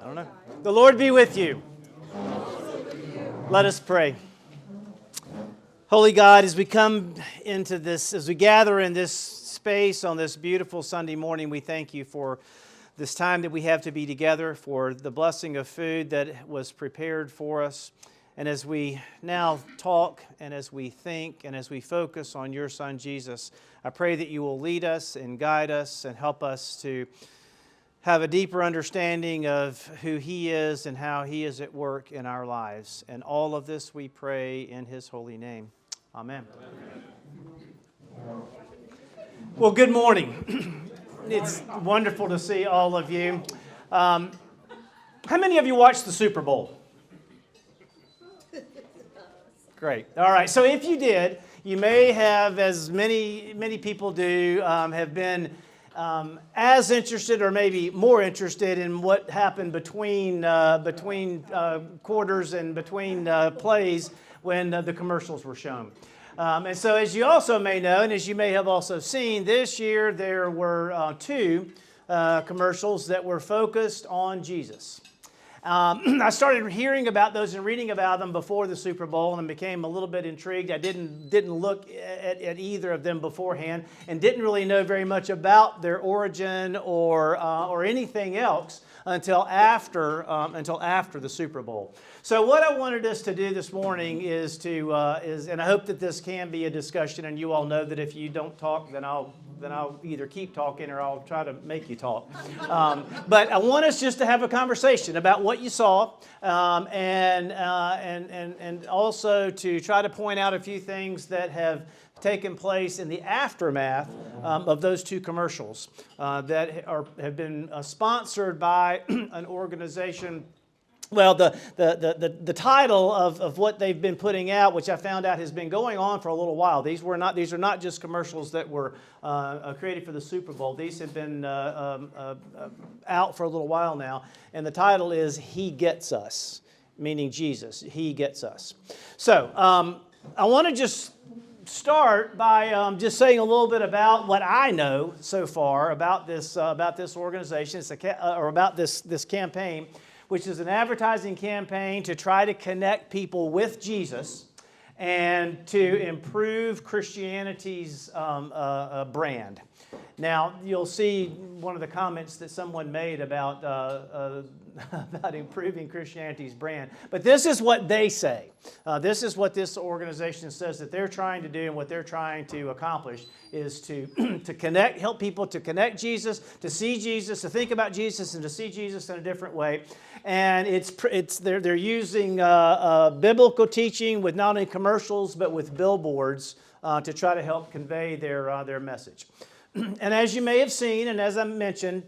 I don't know. The Lord be with you. Let us pray. Holy God, as we come into this, as we gather in this space on this beautiful Sunday morning, we thank you for this time that we have to be together, for the blessing of food that was prepared for us. And as we now talk and as we think and as we focus on your Son, Jesus, I pray that you will lead us and guide us and help us to have a deeper understanding of who He is and how He is at work in our lives. And all of this we pray in His holy name. Amen. Well, good morning. It's wonderful to see all of you. How many of you watched the Superbowl? Great. All right. So if you did, you may have, as many people do, have been as interested or maybe more interested in what happened between quarters and between plays when the commercials were shown. And so as you also may know, and as you may have also seen, this year there were two commercials that were focused on Jesus. I started hearing about those and reading about them before the Super Bowl and became a little bit intrigued. I didn't look at either of them beforehand and didn't really know very much about their origin or anything else until after the Super Bowl. So what I wanted us to do this morning is and I hope that this can be a discussion, and you all know that if you don't talk, then I'll either keep talking or I'll try to make you talk. But I want us just to have a conversation about what you saw, and also to try to point out a few things that have taken place in the aftermath of those two commercials that have been sponsored by an organization. Well, the title of what they've been putting out, which I found out has been going on for a little while. These are not just commercials that were created for the Super Bowl. These have been out for a little while now, and the title is "He Gets Us," meaning Jesus. He gets us. So I want to just start by just saying a little bit about what I know so far about this organization, or about this campaign, which is an advertising campaign to try to connect people with Jesus and to improve Christianity's brand. Now, you'll see one of the comments that someone made about improving Christianity's brand. But this is what they say. This is what this organization says that they're trying to do, and what they're trying to accomplish is to help people to connect Jesus, to see Jesus, to think about Jesus, and to see Jesus in a different way. And they're using biblical teaching with not only commercials but with billboards to try to help convey their message. And as you may have seen, and as I mentioned,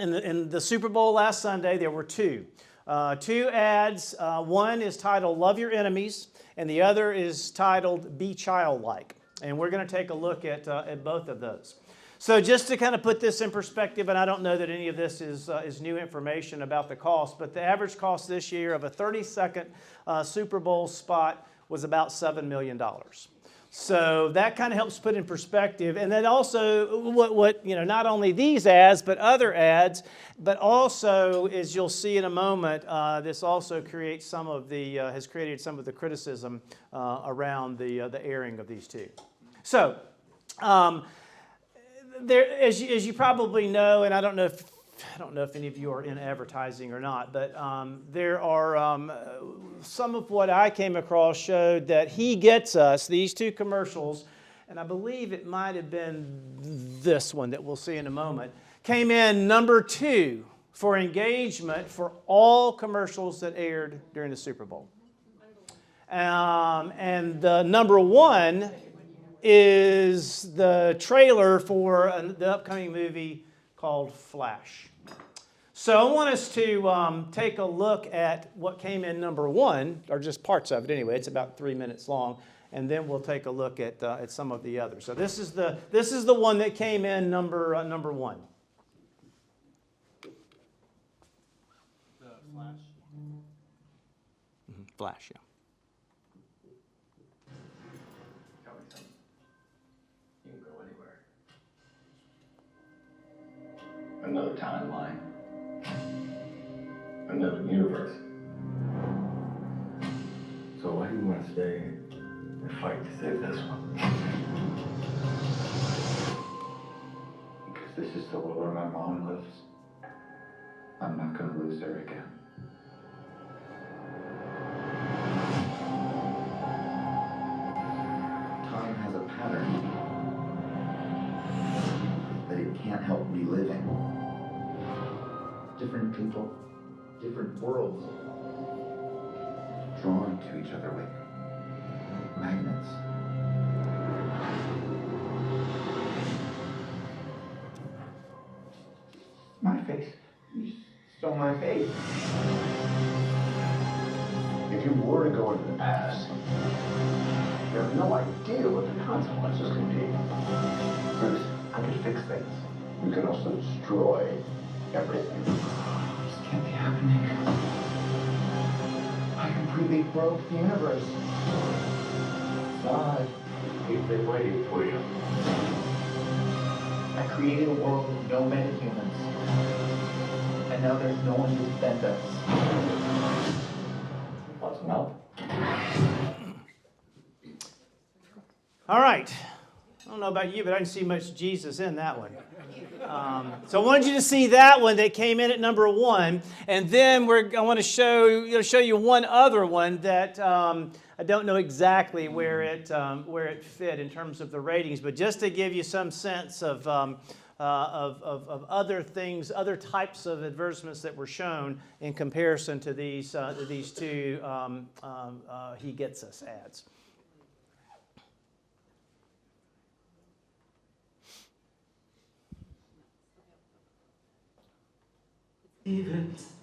in the Super Bowl last Sunday, there were two ads. One is titled "Love Your Enemies," and the other is titled "Be Childlike." And we're going to take a look at both of those. So just to kind of put this in perspective, and I don't know that any of this is new information about the cost, but the average cost this year of a 30-second Super Bowl spot was about $7 million. So that kind of helps put in perspective. And then also what not only these ads, but other ads, but also, as you'll see in a moment, this also creates has created some of the criticism around the airing of these two. So as you probably know, and I don't know if any of you are in advertising or not, but there are some of what I came across showed that He Gets Us, these two commercials, and I believe it might have been this one that we'll see in a moment, came in number 2 for engagement for all commercials that aired during the Super Bowl. And the number 1 is the trailer for the upcoming movie called Flash. So I want us to take a look at what came in number 1, or just parts of it anyway. It's about 3 minutes long, and then we'll take a look at some of the others. So this is the one that came in number 1. The Flash. Flash, yeah. You can go anywhere. Another timeline. another universe. So why do you want to stay and fight to save this one? Because this is the world where my mom lives. I'm not going to lose her again. Time has a pattern that it can't help reliving. Different people, different worlds, drawn to each other like magnets. My face. You stole my face. If you were to go into the past, you have no idea what the consequences can be. Bruce, I could fix things. You can also destroy everything. This can't be happening. I completely broke the universe. God, we've been waiting for you. I created a world with no metahumans. And now there's no one to defend us. Want some help? All right. I don't know about you, but I didn't see much Jesus in that one. So I wanted you to see that one that came in at number 1, and then I want to show you one other one that I don't know exactly where it fit in terms of the ratings, but just to give you some sense of other things, other types of advertisements that were shown in comparison to these two He Gets Us ads.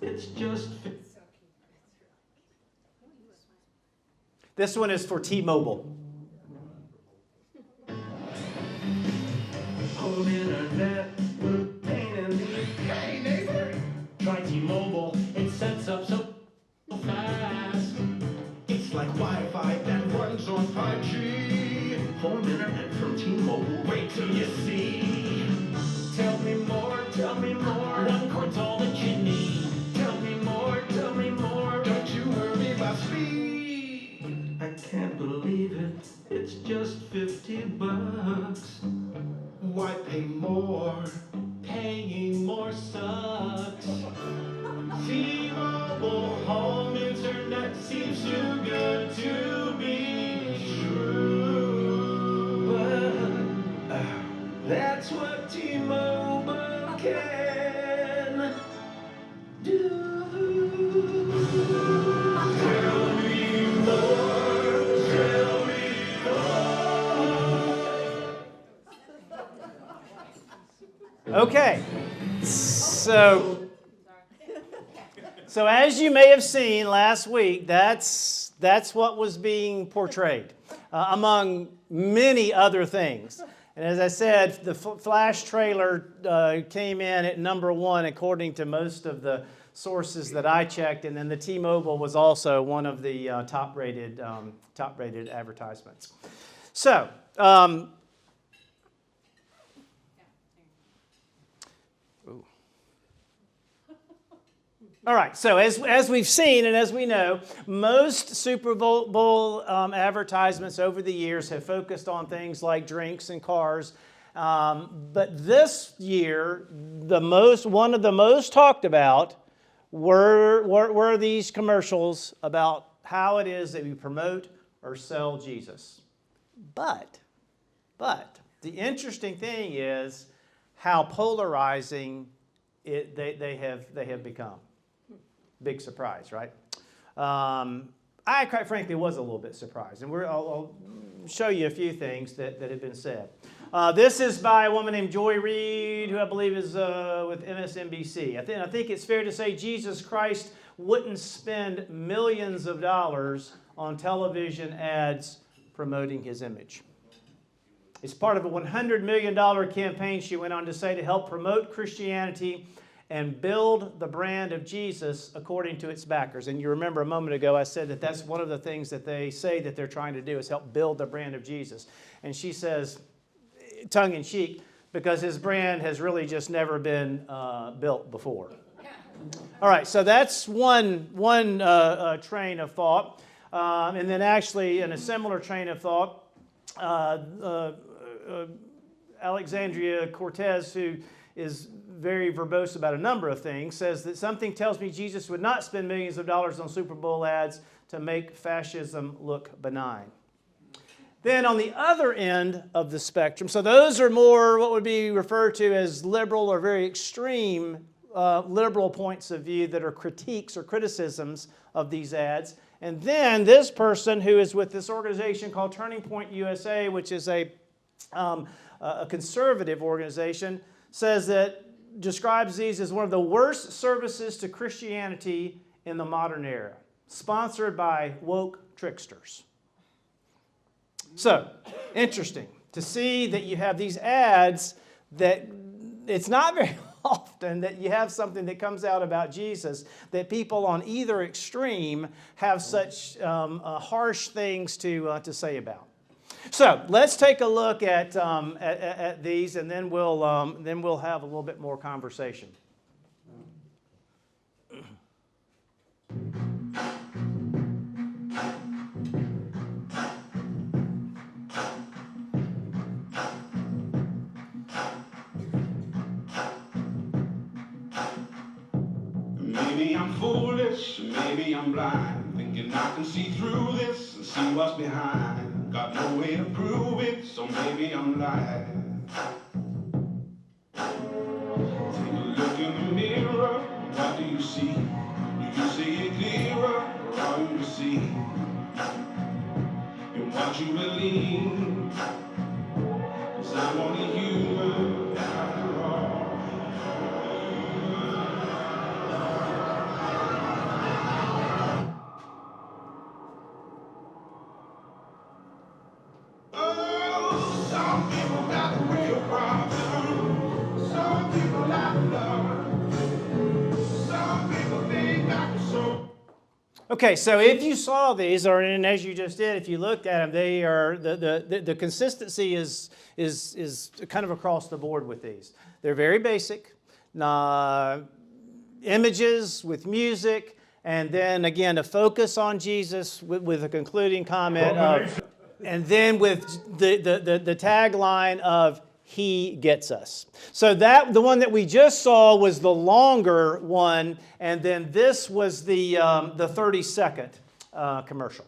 It's just. This one is for T-Mobile. Home internet with pain in the. Hey neighbor! Try T-Mobile. It sets up so fast. It's like Wi-Fi that runs on 5G. Home internet from T-Mobile. Wait till you see. Tell me more, tell me more. One cord's all that you need. Tell me more, tell me more. Don't you worry about speed. I can't believe it. It's just $50. Why pay more? Paying more sucks. T-Mobile home internet seems too good to be true. But that's what T-Mobile can do. Tell me more, tell me more. Okay, so as you may have seen last week, that's what was being portrayed, among many other things. And as I said, the Flash trailer came in at number 1 according to most of the sources that I checked, and then the T-Mobile was also one of the top-rated advertisements. So. All right, so as we've seen and as we know, most Super Bowl advertisements over the years have focused on things like drinks and cars. But this year, one of the most talked about were these commercials about how it is that we promote or sell Jesus. But the interesting thing is how polarizing they have become. Big surprise, right? I, quite frankly, was a little bit surprised. And I'll show you a few things that have been said. This is by a woman named Joy Reid, who I believe is with MSNBC. I think it's fair to say Jesus Christ wouldn't spend millions of dollars on television ads promoting his image. It's part of a $100 million campaign, she went on to say, to help promote Christianity and build the brand of Jesus according to its backers. And you remember a moment ago I said that that's one of the things that they say that they're trying to do is help build the brand of Jesus. And she says, tongue-in-cheek, because his brand has really just never been built before. All right, so that's one train of thought. And then actually, in a similar train of thought, Alexandria Cortez, who is very verbose about a number of things, says that something tells me Jesus would not spend millions of dollars on Super Bowl ads to make fascism look benign. Then on the other end of the spectrum, so those are more what would be referred to as liberal or very extreme liberal points of view that are critiques or criticisms of these ads. And then this person who is with this organization called Turning Point USA, which is a conservative organization, says that describes these as one of the worst services to Christianity in the modern era, sponsored by woke tricksters. So, interesting to see that you have these ads that it's not very often that you have something that comes out about Jesus that people on either extreme have such harsh things to say about. So let's take a look at these, and then we'll have a little bit more conversation. Maybe I'm foolish, maybe I'm blind, thinking I can see through this and see what's behind. Got no way to prove it, so maybe I'm lying. Take a look in the mirror, what do you see? Do you see it clearer, or are you deceived in what you believe? 'Cause I'm only human after all. Okay, so if you saw these, or and as you just did, if you looked at them, they are the consistency is kind of across the board with these. They're very basic, images with music, and then again a focus on Jesus with a concluding comment of, and then with the tagline of "He gets us." So that the one that we just saw was the longer one, and then this was the 30-second commercial.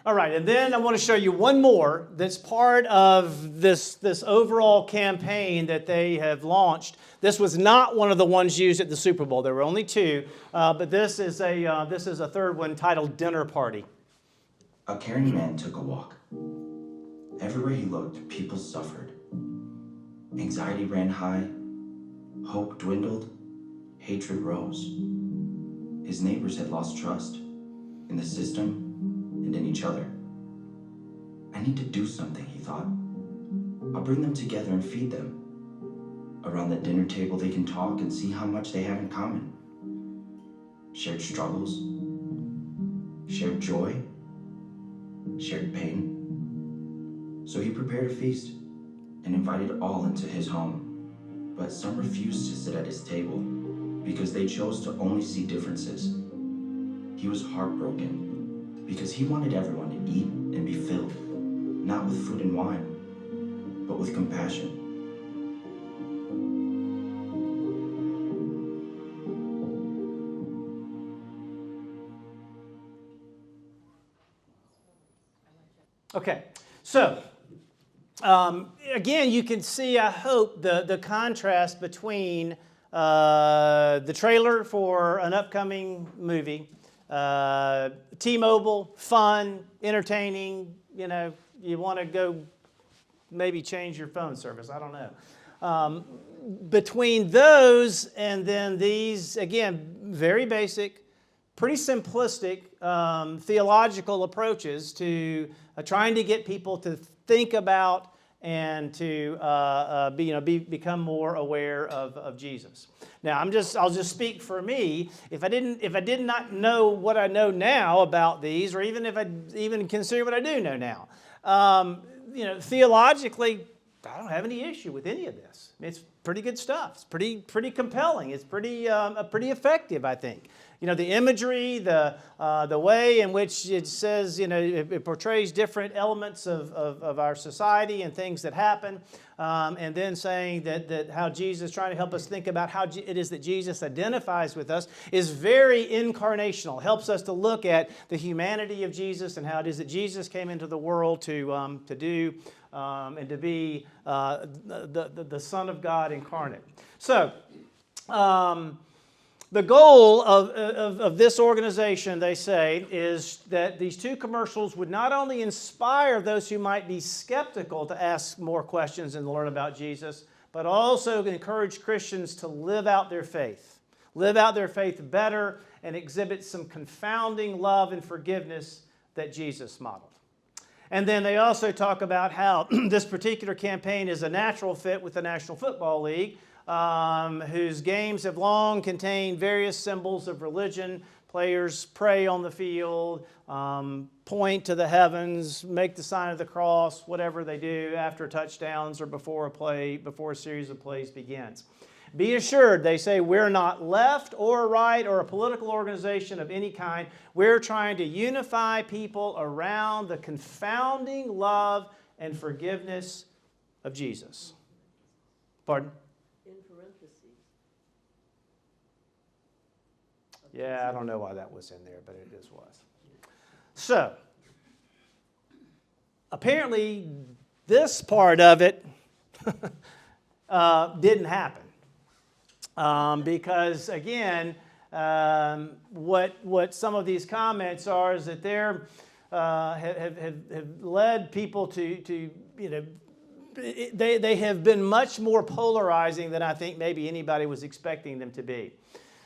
All right, and then I want to show you one more that's part of this overall campaign that they have launched. This was not one of the ones used at the Super Bowl. There were only two, but this is a third one titled "Dinner Party." A caring man took a walk. Everywhere he looked, people suffered. Anxiety ran high, hope dwindled, hatred rose. His neighbors had lost trust in the system and in each other. I need to do something, he thought. I'll bring them together and feed them. Around the dinner table they can talk and see how much they have in common. Shared struggles, shared joy, shared pain. So he prepared a feast and invited all into his home. But some refused to sit at his table because they chose to only see differences. He was heartbroken because he wanted everyone to eat and be filled, not with food and wine, but with compassion. Okay, so again, you can see, I hope, the contrast between the trailer for an upcoming movie, T-Mobile, fun, entertaining, you want to go maybe change your phone service, I don't know. between those and then these, again, very basic, pretty simplistic theological approaches to trying to get people to think about and to become more aware of Jesus. Now, I'll just speak for me. If I did not know what I know now about these, or even if I even consider what I do know now, theologically, I don't have any issue with any of this. It's pretty good stuff. It's pretty compelling. It's pretty effective, I think. The imagery, the way in which it says, it portrays different elements of our society and things that happen, and then saying that how Jesus, trying to help us think about how it is that Jesus identifies with us, is very incarnational. Helps us to look at the humanity of Jesus and how it is that Jesus came into the world to do and to be the Son of God incarnate. So, the goal of this organization, they say, is that these two commercials would not only inspire those who might be skeptical to ask more questions and learn about Jesus, but also encourage Christians to live out their faith better, and exhibit some confounding love and forgiveness that Jesus modeled. And then they also talk about how this particular campaign is a natural fit with the National Football League, whose games have long contained various symbols of religion. Players pray on the field, point to the heavens, make the sign of the cross, whatever they do after touchdowns or before a series of plays begins. Be assured, they say, we're not left or right or a political organization of any kind. We're trying to unify people around the confounding love and forgiveness of Jesus. Pardon? In parentheses. Yeah, I don't know why that was in there, but it just was. So, apparently, this part of it didn't happen. Because, again, what some of these comments are is that they're have led people to they have been much more polarizing than I think maybe anybody was expecting them to be.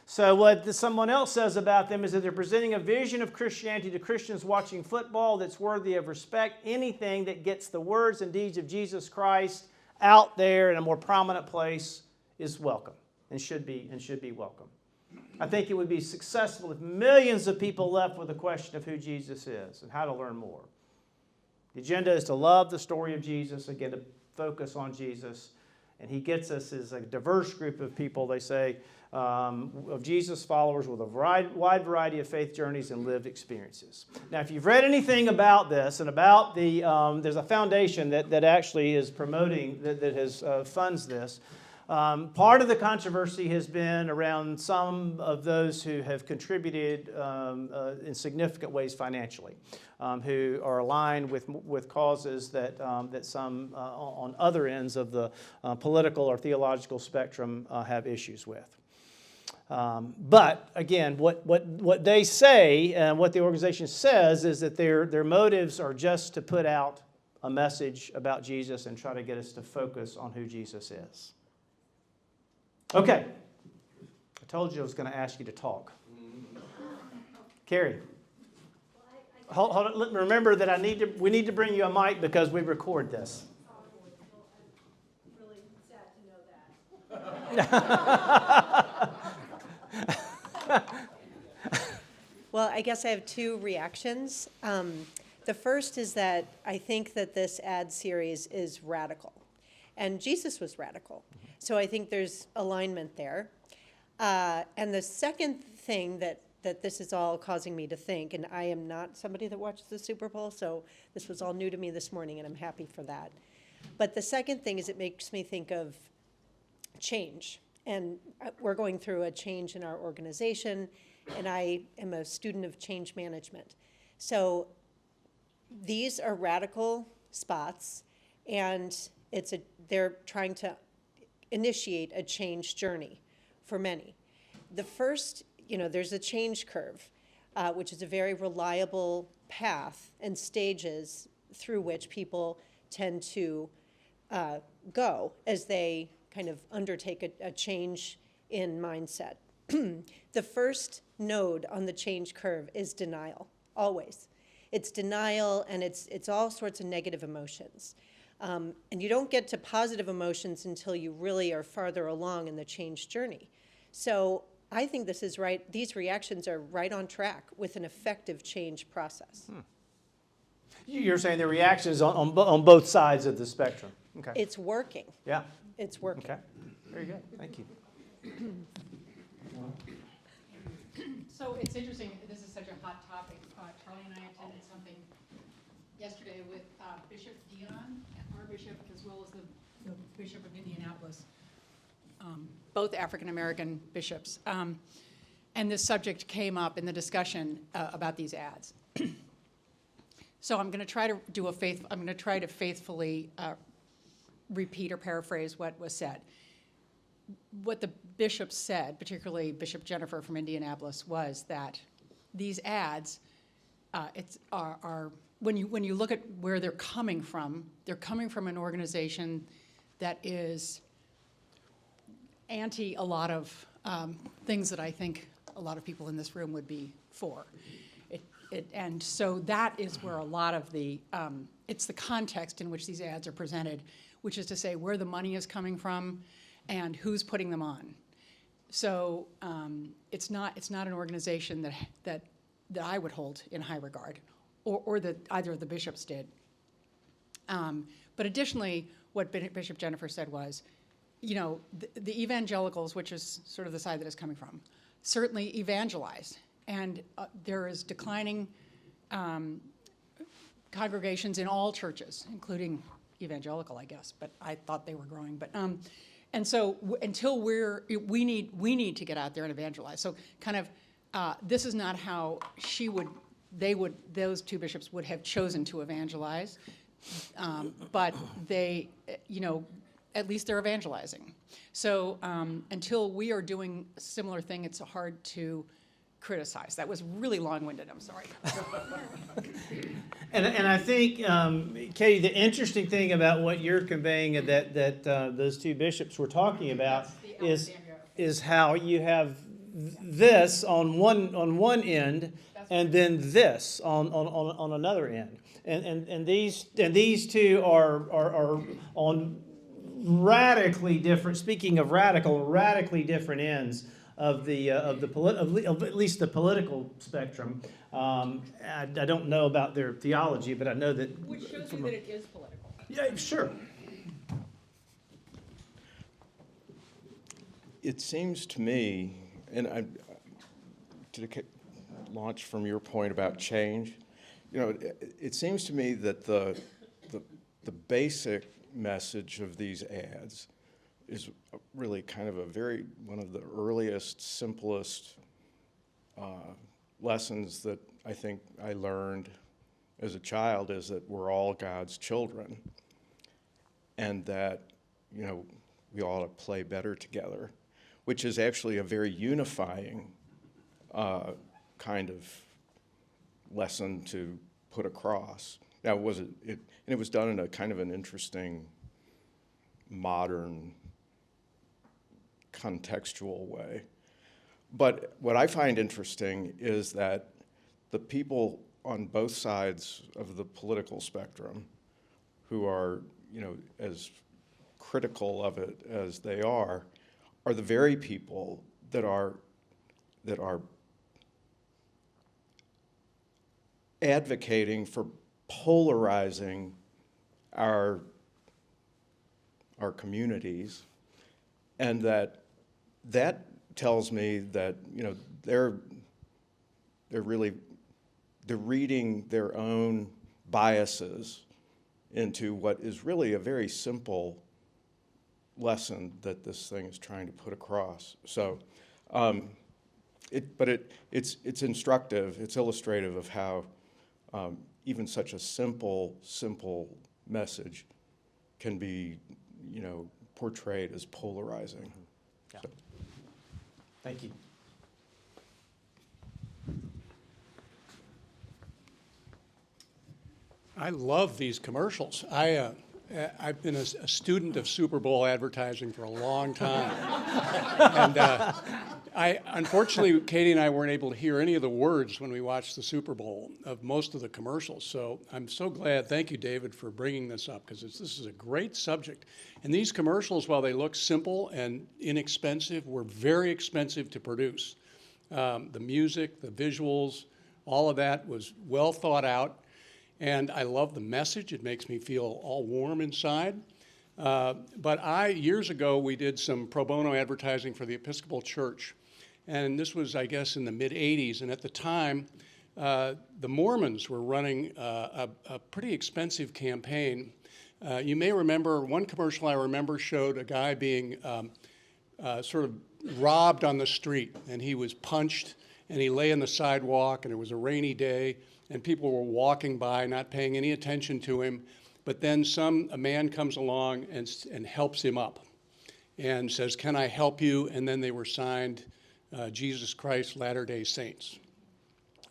So what someone else says about them is that they're presenting a vision of Christianity to Christians watching football that's worthy of respect. Anything that gets the words and deeds of Jesus Christ out there in a more prominent place is welcome and should be welcome. I think it would be successful if millions of people left with a question of who Jesus is and how to learn more. The agenda is to love the story of Jesus, again, to focus on Jesus. And he gets us as a diverse group of people, they say, of Jesus followers with a wide variety of faith journeys and lived experiences. Now, if you've read anything about this and about there's a foundation that actually is promoting, that has funds this. Part of the controversy has been around some of those who have contributed in significant ways financially, who are aligned with causes that some on other ends of the political or theological spectrum have issues with. But again, what they say and what the organization says is that their motives are just to put out a message about Jesus and try to get us to focus on who Jesus is. Okay, I told you I was going to ask you to talk. Carrie, hold on. Remember that we need to bring you a mic because we record this. I'm really sad to know that. Well, I guess I have two reactions. The first is that I think that this ad series is radical. And Jesus was radical. So I think there's alignment there. And the second thing that this is all causing me to think, and I am not somebody that watches the Super Bowl, so this was all new to me this morning, and I'm happy for that. But the second thing is it makes me think of change. And we're going through a change in our organization, and I am a student of change management. So these are radical spots, and they're trying to initiate a change journey for many. The first, there's a change curve, which is a very reliable path and stages through which people tend to go as they kind of undertake a change in mindset. The first node on the change curve is denial, always. It's denial, and it's all sorts of negative emotions. And you don't get to positive emotions until you really are farther along in the change journey. So I think this is right. These reactions are right on track with an effective change process. You're saying the reactions on both sides of the spectrum. Okay. It's working. Yeah. It's working. Okay. Very good. Thank you. So it's interesting, this is such a hot topic. Charlie and I attended something yesterday with Bishop Dion, our bishop, as well as the Bishop of Indianapolis, both African-American bishops. And this subject came up in the discussion about these ads. So I'm going to try to do I'm going to try to faithfully repeat or paraphrase what was said. What the bishop said, particularly Bishop Jennifer from Indianapolis, was that these ads, are when you look at where they're coming from an organization that is anti a lot of things that I think a lot of people in this room would be for. And so that is where a lot of it's the context in which these ads are presented, which is to say where the money is coming from and who's putting them on. So it's not an organization that I would hold in high regard, or that either of the bishops did. But additionally, what Bishop Jennifer said was, the evangelicals, which is sort of the side that it's coming from, certainly evangelize. And there is declining congregations in all churches, including evangelical, I guess, but I thought they were growing. But and so until we need to get out there and evangelize. So kind of this is not how those two bishops would have chosen to evangelize, but they, at least they're evangelizing. So until we are doing a similar thing, it's hard to criticize. That was really long-winded, I'm sorry. And I think, Katie, the interesting thing about what you're conveying that those two bishops were talking about is how you have this on one end and then this on another end. And these two are on radically different, speaking of radically different ends of at least the political spectrum. I don't know about their theology, but I know that. Which shows you that it is political. Yeah, sure. It seems to me, and to launch from your point about change, it seems to me that the basic message of these ads is really kind of one of the earliest, simplest lessons that I think I learned as a child, is that we're all God's children, and that, we ought to play better together, which is actually a very unifying kind of lesson to put across. Now, it was done in a kind of an interesting, modern, contextual way. But what I find interesting is that the people on both sides of the political spectrum who are, as critical of it as they are the very people that are advocating for polarizing our communities, and that tells me that they're reading their own biases into what is really a very simple lesson that this thing is trying to put across. So, it's instructive. It's illustrative of how even such a simple message can be, portrayed as polarizing. Yeah. So. Thank you. I love these commercials. I I've been a student of Super Bowl advertising for a long time. And unfortunately, Katie and I weren't able to hear any of the words when we watched the Super Bowl of most of the commercials. So I'm so glad, thank you, David, for bringing this up, because this is a great subject. And these commercials, while they look simple and inexpensive, were very expensive to produce. The music, the visuals, all of that was well thought out. And I love the message. It makes me feel all warm inside. But years ago, we did some pro bono advertising for the Episcopal Church. And this was, I guess, in the mid-'80s. And at the time, the Mormons were running a pretty expensive campaign. You may remember, one commercial I remember showed a guy being sort of robbed on the street. And he was punched, and he lay on the sidewalk, and it was a rainy day. And people were walking by, not paying any attention to him. But then a man comes along and helps him up and says, "Can I help you?" And then they were signed Jesus Christ Latter-day Saints.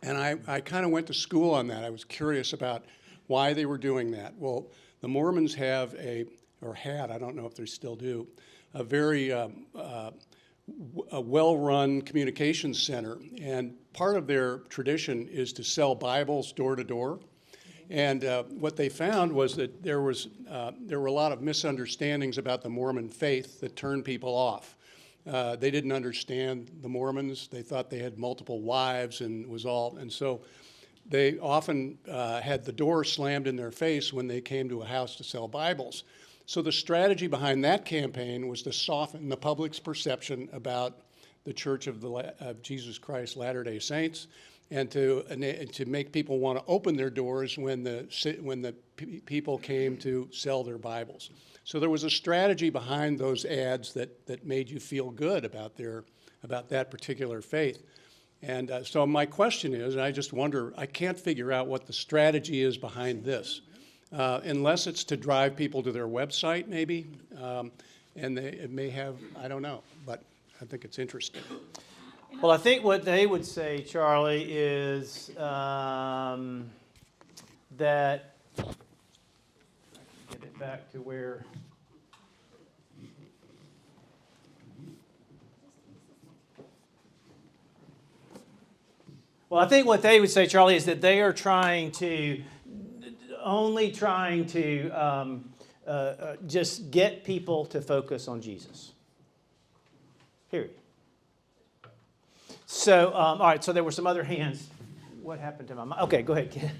And I kind of went to school on that. I was curious about why they were doing that. Well, the Mormons have or had, I don't know if they still do, a very a well-run communications center, and part of their tradition is to sell Bibles door to door. And what they found was that there were a lot of misunderstandings about the Mormon faith that turned people off. They didn't understand the Mormons. They thought they had multiple wives and so they often had the door slammed in their face when they came to a house to sell Bibles. So the strategy behind that campaign was to soften the public's perception about the Church of Jesus Christ Latter-day Saints, and to make people want to open their doors when the people came to sell their Bibles. So there was a strategy behind those ads that made you feel good about that particular faith. And so my question is, and I just wonder, I can't figure out what the strategy is behind this. Unless it's to drive people to their website, maybe, and it may have, I don't know, but I think it's interesting. Well, I think what they would say, Charlie, is that, get it back to where, well, I think what they would say, Charlie, is that they are only trying to just get people to focus on Jesus. Period. So, all right, so there were some other hands. What happened to my mind? Okay, go ahead, Ken.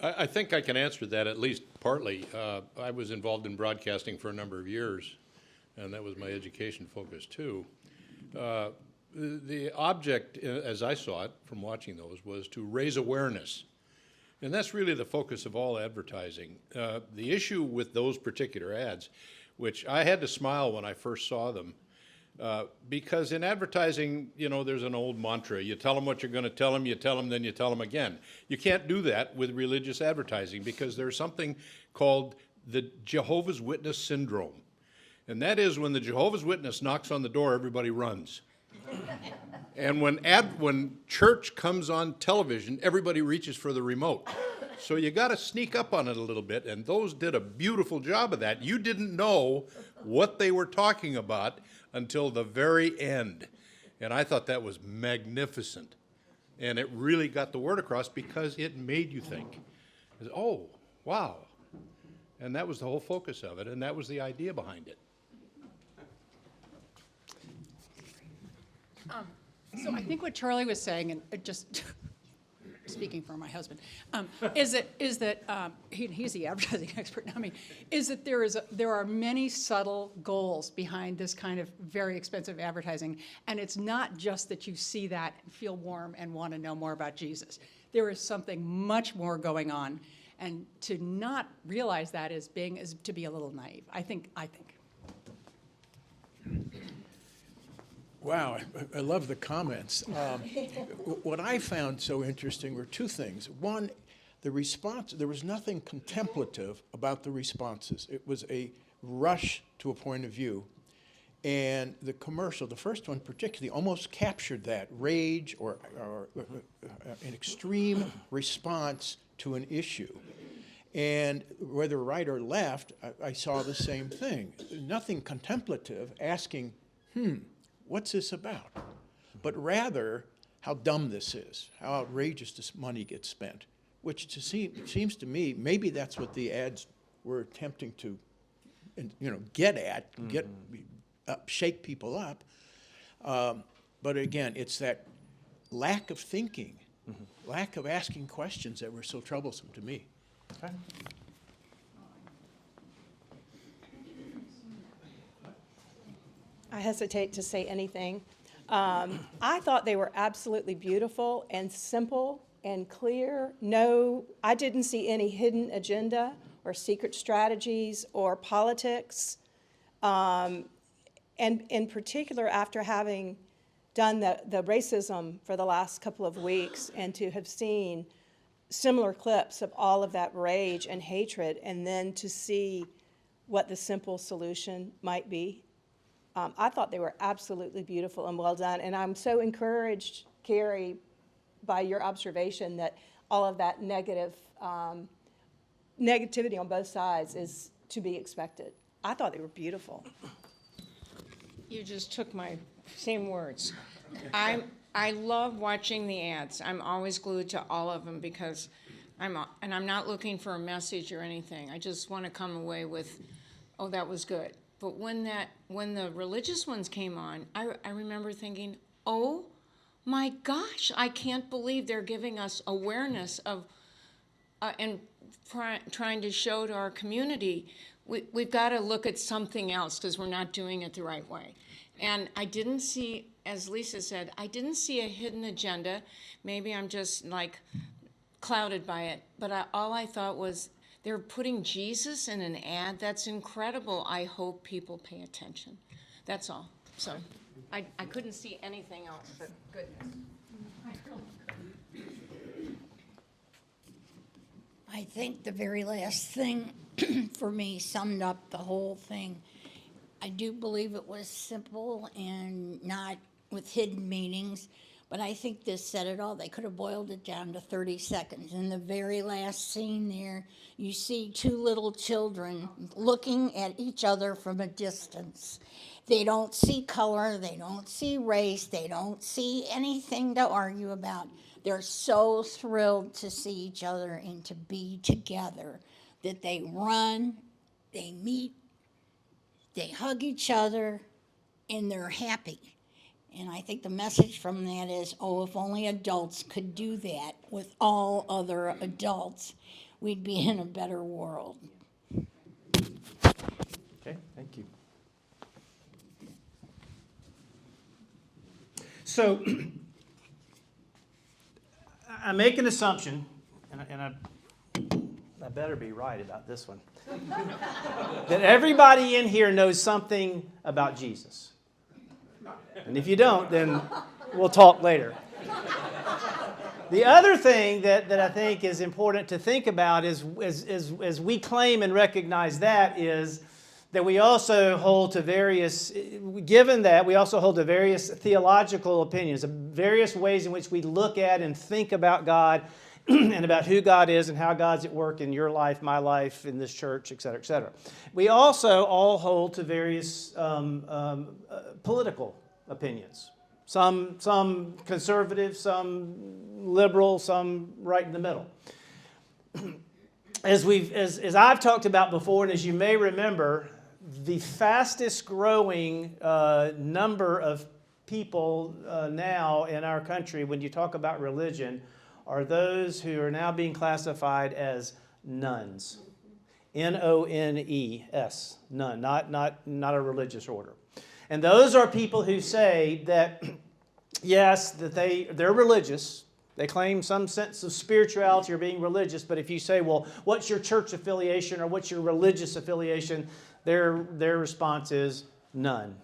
I think I can answer that at least partly. I was involved in broadcasting for a number of years, and that was my education focus too. The object, as I saw it from watching those, was to raise awareness. And that's really the focus of all advertising. The issue with those particular ads, which I had to smile when I first saw them, because in advertising, there's an old mantra. You tell them what you're going to tell them, you tell them, then you tell them again. You can't do that with religious advertising because there's something called the Jehovah's Witness syndrome. And that is when the Jehovah's Witness knocks on the door, everybody runs. And when church comes on television, everybody reaches for the remote. So you got to sneak up on it a little bit, and those did a beautiful job of that. You didn't know what they were talking about until the very end. And I thought that was magnificent. And it really got the word across because it made you think, oh, wow. And that was the whole focus of it, and that was the idea behind it. So I think what Charlie was saying, and just speaking for my husband, is that he's the advertising expert. I mean, is that there are many subtle goals behind this kind of very expensive advertising, and it's not just that you see that and feel warm and want to know more about Jesus. There is something much more going on, and to not realize that is to be a little naive. I think. Wow, I love the comments. What I found so interesting were two things. One, the response, there was nothing contemplative about the responses. It was a rush to a point of view. And the commercial, the first one particularly, almost captured that rage or an extreme response to an issue. And whether right or left, I saw the same thing. Nothing contemplative, asking, what's this about? But rather, how dumb this is, how outrageous this money gets spent, which seems to me, maybe that's what the ads were attempting to, get at, shake people up. But again, it's that lack of thinking, lack of asking questions that were so troublesome to me. Okay. I hesitate to say anything. I thought they were absolutely beautiful and simple and clear. No, I didn't see any hidden agenda or secret strategies or politics. And in particular, after having done the racism for the last couple of weeks and to have seen similar clips of all of that rage and hatred, and then to see what the simple solution might be. I thought they were absolutely beautiful and well done, and I'm so encouraged, Carrie, by your observation that all of that negativity on both sides is to be expected. I thought they were beautiful. You just took my same words. I love watching the ads. I'm always glued to all of them because I'm not looking for a message or anything. I just want to come away with, oh, that was good. But when the religious ones came on, I remember thinking, oh my gosh, I can't believe they're giving us awareness of and trying to show to our community we've got to look at something else because we're not doing it the right way. And I didn't see, as Lisa said, I didn't see a hidden agenda. Maybe I'm just like clouded by it. But all I thought was, they're putting Jesus in an ad. That's incredible. I hope people pay attention. That's all. So I couldn't see anything else but goodness. I think the very last thing for me summed up the whole thing. I do believe it was simple and not with hidden meanings, but I think this said it all. They could have boiled it down to 30 seconds. In the very last scene there, you see two little children looking at each other from a distance. They don't see color, they don't see race, they don't see anything to argue about. They're so thrilled to see each other and to be together that they run, they meet, they hug each other, and they're happy. And I think the message from that is, oh, if only adults could do that with all other adults, we'd be in a better world. Okay, thank you. So I make an assumption, and I better be right about this one, that everybody in here knows something about Jesus. And if you don't, then we'll talk later. The other thing that I think is important to think about is as we claim and recognize that is that we also hold to various, given that, we also hold to various theological opinions, various ways in which we look at and think about God and about who God is and how God's at work in your life, my life, in this church, et cetera, et cetera. We also all hold to various political opinions. Some conservative, some liberal, some right in the middle. As I've talked about before, and as you may remember, the fastest growing number of people now in our country, when you talk about religion, are those who are now being classified as nones. N-O-N-E-S, none, not a religious order. And those are people who say that, yes, that they're religious. They claim some sense of spirituality or being religious, but if you say, well, what's your church affiliation or what's your religious affiliation, their response is none.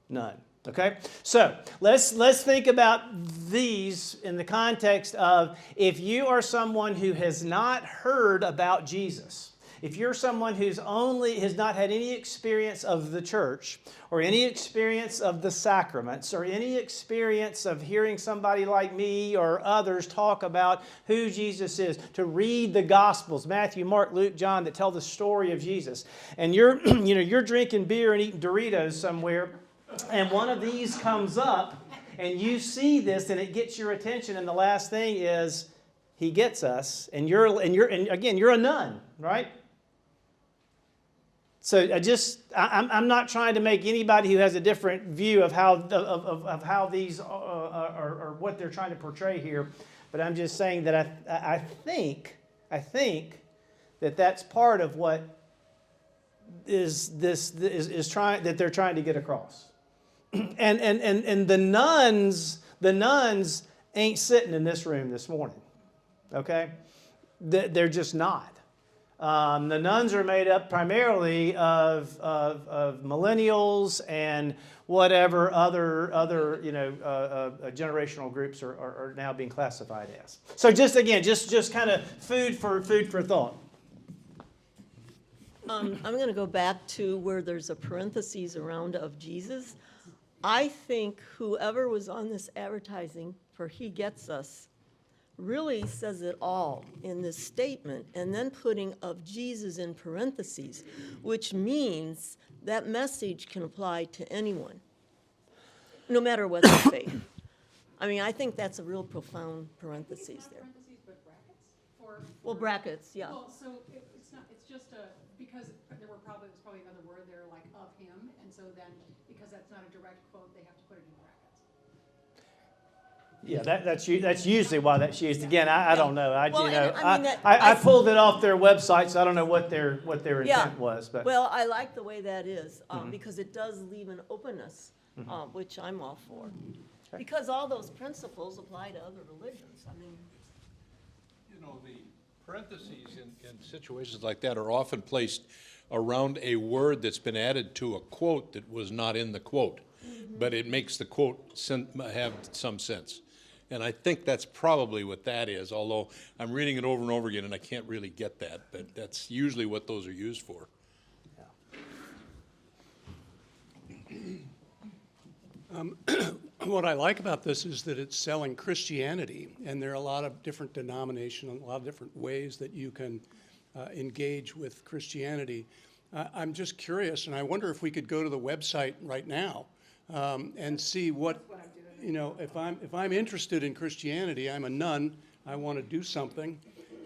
None. Okay? So let's think about these in the context of if you are someone who has not heard about Jesus, If you're someone who's has not had any experience of the church, or any experience of the sacraments, or any experience of hearing somebody like me or others talk about who Jesus is, to read the Gospels, Matthew, Mark, Luke, John, that tell the story of Jesus, and you're, you're drinking beer and eating Doritos somewhere, and one of these comes up, and you see this, and it gets your attention, and the last thing is, he gets us, and again, you're a nun, right? So I'm not trying to make anybody who has a different view of how these are what they're trying to portray here, but I'm just saying that I think that that's part of what is trying that they're trying to get across, and the nuns ain't sitting in this room this morning. Okay? They're just not. The nuns are made up primarily of millennials and whatever other generational groups are now being classified as. So just kind of food for thought. I'm going to go back to where there's a parentheses around of Jesus. I think whoever was on this advertising for He Gets Us really says it all in this statement, and then putting of Jesus in parentheses, which means that message can apply to anyone, no matter what their faith. I mean, I think that's a real profound parentheses there. Parentheses, but brackets? Well, brackets, yeah. Well, so it's not, it's just because there was probably another word there like of him, and so then, because that's not a direct quote, they have to put it in brackets. Yeah, that's usually why that's used. Again, I don't know. Well, I pulled it off their website, so I don't know what their intent was. But Well, I like the way that is, because it does leave an openness, which I'm all for. Because all those principles apply to other religions. I mean, the parentheses in situations like that are often placed around a word that's been added to a quote that was not in the quote, but it makes the quote have some sense. And I think that's probably what that is, although I'm reading it over and over again and I can't really get that, but that's usually what those are used for. What I like about this is that it's selling Christianity, and there are a lot of different denominations, a lot of different ways that you can engage with Christianity. I'm just curious, and I wonder if we could go to the website right now and see what if I'm interested in Christianity, I'm a nun, I want to do something,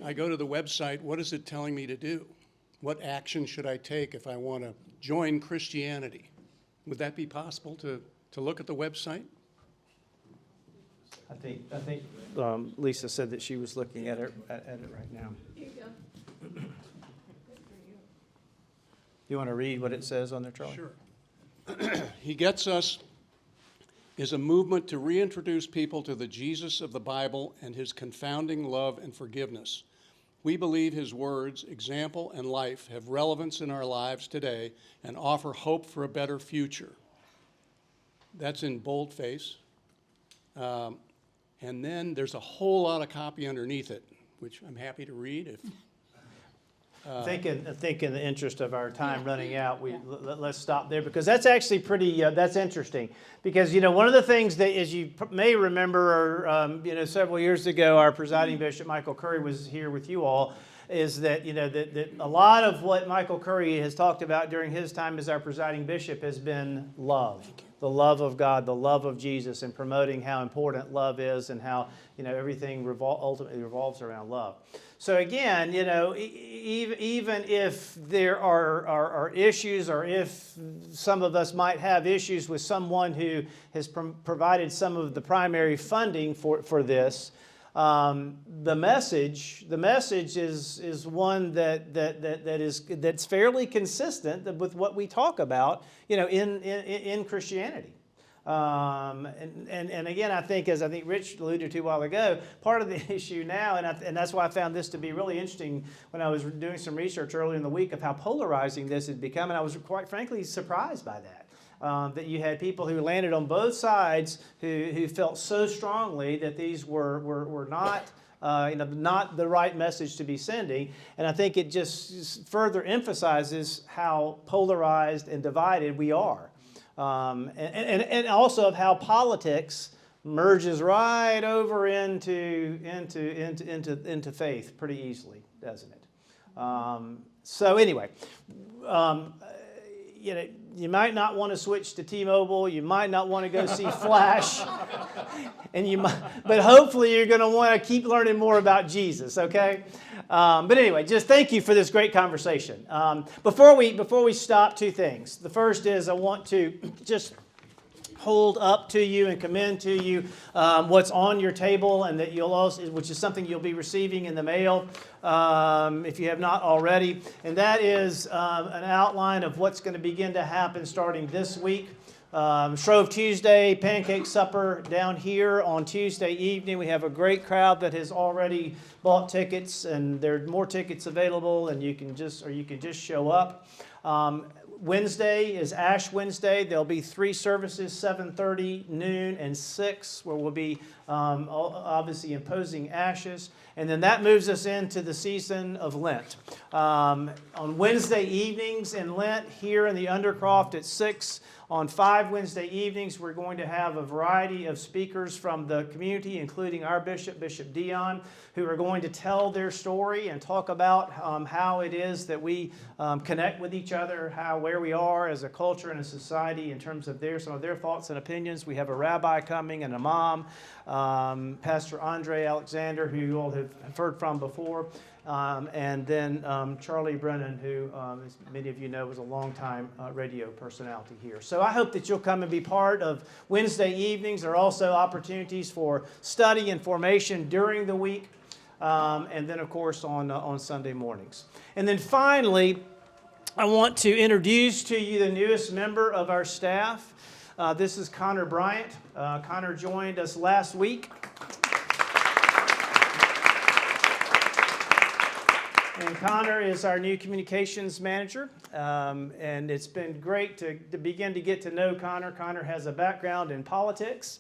I go to the website, what is it telling me to do? What action should I take if I want to join Christianity? Would that be possible to look at the website? I think Lisa said that she was looking at it right now. You want to read what it says on there, Charlie? Sure. He Gets Us is a movement to reintroduce people to the Jesus of the Bible and his confounding love and forgiveness. We believe his words, example, and life have relevance in our lives today and offer hope for a better future. That's in boldface. And then there's a whole lot of copy underneath it, which I'm happy to read if I think in the interest of our time running out, let's stop there, because that's actually pretty, that's interesting. Because, one of the things that, as you may remember, several years ago, our presiding bishop, Michael Curry, was here with you all, is that, that a lot of what Michael Curry has talked about during his time as our presiding bishop has been love. The love of God, the love of Jesus, and promoting how important love is and how, everything ultimately revolves around love. So again, even if there are issues, or if some of us might have issues with someone who has provided some of the primary funding for this, the message is one that's fairly consistent with what we talk about, in Christianity. And again, I think, as Rich alluded to a while ago, part of the issue now, and that's why I found this to be really interesting when I was doing some research earlier in the week of how polarizing this had become, and I was quite frankly surprised by that. That you had people who landed on both sides who felt so strongly that these were not not the right message to be sending. And I think it just further emphasizes how polarized and divided we are. And also of how politics merges right over into faith pretty easily, doesn't it? So anyway, you might not want to switch to T-Mobile. You might not want to go see Flash, but hopefully you're going to want to keep learning more about Jesus. Okay. But anyway, just thank you for this great conversation. Before we stop, two things. The first is I want to just hold up to you and commend to you what's on your table, and that you'll also, which is something you'll be receiving in the mail if you have not already, and that is an outline of what's going to begin to happen starting this week. Shrove Tuesday, Pancake Supper down here on Tuesday evening. We have a great crowd that has already bought tickets, and there are more tickets available, and you can just show up. Wednesday is Ash Wednesday. There'll be 3 services, 7:30, noon, and 6, where we'll be obviously imposing ashes. And then that moves us into the season of Lent. On Wednesday evenings in Lent, here in the Undercroft at 6, on 5 Wednesday evenings, we're going to have a variety of speakers from the community, including our bishop, Bishop Dion, who are going to tell their story and talk about how it is that we connect with each other, where we are as a culture and a society in terms of some of their thoughts and opinions. We have a rabbi coming, an imam, Pastor Andre Alexander, who you all have heard from before, and then Charlie Brennan, who, as many of you know, was a longtime radio personality here. So I hope that you'll come and be part of Wednesday evenings. There are also opportunities for study and formation during the week, and then, of course, on Sunday mornings. And then finally, I want to introduce to you the newest member of our staff. This is Connor Bryant. Connor joined us last week. And Connor is our new communications manager, and it's been great to begin to get to know Connor. Connor has a background in politics,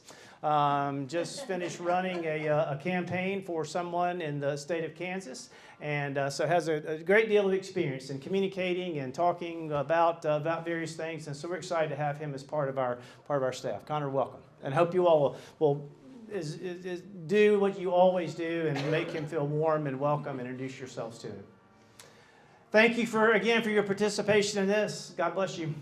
just finished running a campaign for someone in the state of Kansas, and so has a great deal of experience in communicating and talking about various things, and so we're excited to have him as part of our staff. Connor, welcome, and hope you all will do what you always do and make him feel warm and welcome and introduce yourselves to him. Thank you again for your participation in this. God bless you.